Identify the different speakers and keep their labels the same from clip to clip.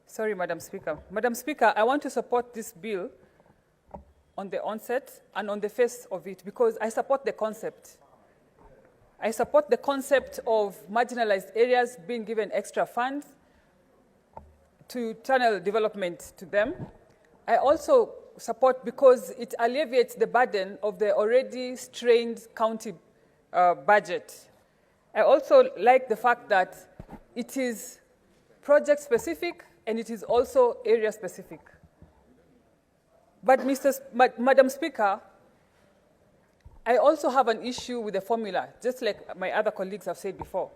Speaker 1: Sorry, Madam Speaker. Madam Speaker, I want to support this bill on the onset and on the face of it because I support the concept. I support the concept of marginalized areas being given extra funds to channel development to them. I also support because it alleviates the burden of the already strained county budget. I also like the fact that it is project-specific and it is also area-specific. But Madam Speaker, I also have an issue with the formula, just like my other colleagues have said before.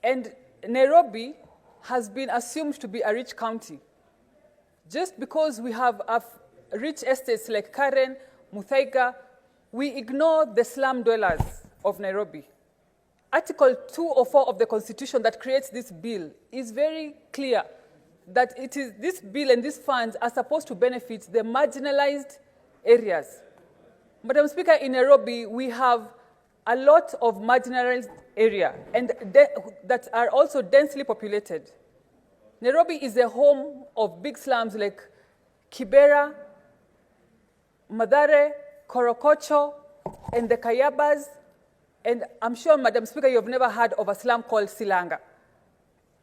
Speaker 1: And Nairobi has been assumed to be a rich county. Just because we have rich estates like Karen, Muthaiga, we ignore the slum dwellers of Nairobi. Article 204 of the Constitution that creates this bill is very clear that it is this bill and these funds are supposed to benefit the marginalized areas. Madam Speaker, in Nairobi, we have a lot of marginalized areas and that are also densely populated. Nairobi is the home of big slums like Kibera, Mathare, Korokocho, and the Kayabas. And I'm sure, Madam Speaker, you've never heard of a slum called Silanga,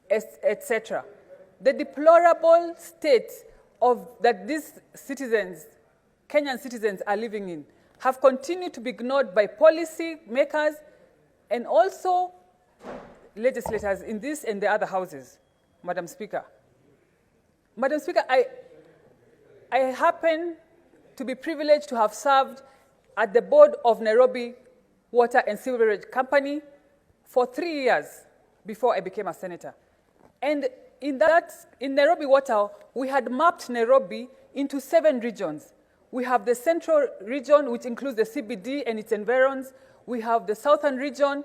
Speaker 1: etc. The deplorable state that these citizens, Kenyan citizens, are living in have continued to be ignored by policy makers and also legislators in this and the other houses, Madam Speaker. Madam Speaker, I happen to be privileged to have served at the board of Nairobi Water and Sewerage Company for 3 years before I became a senator. And in Nairobi Water, we had mapped Nairobi into 7 regions. We have the central region, which includes the CBD and its environs. We have the southern region.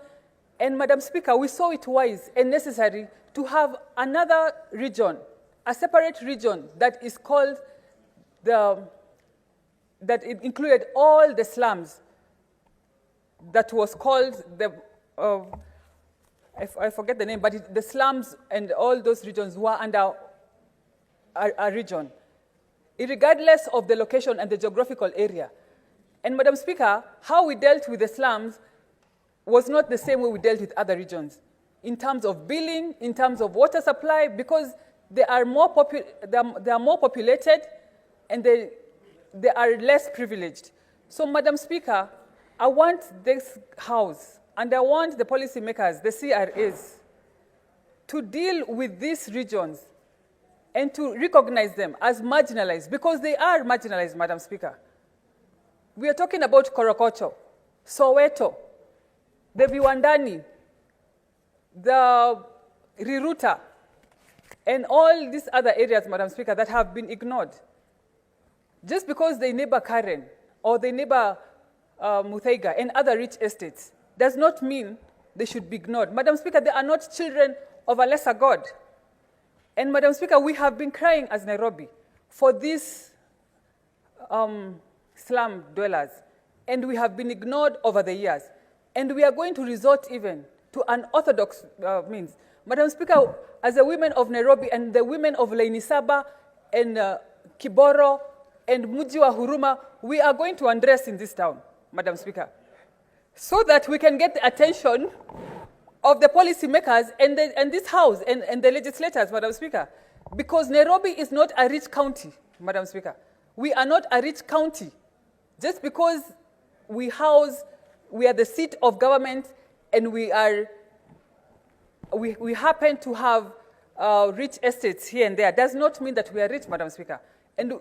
Speaker 1: And Madam Speaker, we saw it wise and necessary to have another region, a separate region that is called that it included all the slums. That was called I forget the name, but the slums and all those regions were under a region, regardless of the location and the geographical area. And Madam Speaker, how we dealt with the slums was not the same way we dealt with other regions, in terms of billing, in terms of water supply, because they are more populated and they are less privileged. So, Madam Speaker, I want this House and I want the policymakers, the CRAs, to deal with these regions and to recognize them as marginalized, because they are marginalized, Madam Speaker. We are talking about Korokocho, Soweto, the Viwandani, the Riruta, and all these other areas, Madam Speaker, that have been ignored. Just because they neighbor Karen or they neighbor Muthaiga and other rich estates does not mean they should be ignored. Madam Speaker, they are not children of a lesser God. And Madam Speaker, we have been crying as Nairobi for these slum dwellers, and we have been ignored over the years. And we are going to resort even to unorthodox means. Madam Speaker, as the women of Nairobi and the women of Lainisaba and Kiboro and Muji wa Huruma, we are going to undress in this town, Madam Speaker, so that we can get the attention of the policymakers and this House and the legislators, Madam Speaker, because Nairobi is not a rich county, Madam Speaker. We are not a rich county just because we are the seat of government and we happen to have rich estates here and there. Does not mean that we are rich, Madam Speaker. And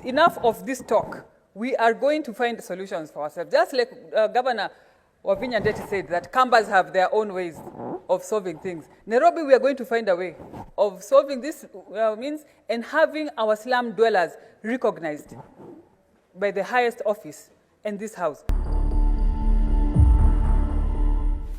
Speaker 1: enough of this talk. We are going to find solutions for ourselves. Just like Governor Wavinya Ndeti said, that Kambas have their own ways of solving things. Nairobi, we are going to find a way of solving this means and having our slum dwellers recognized by the highest office in this House.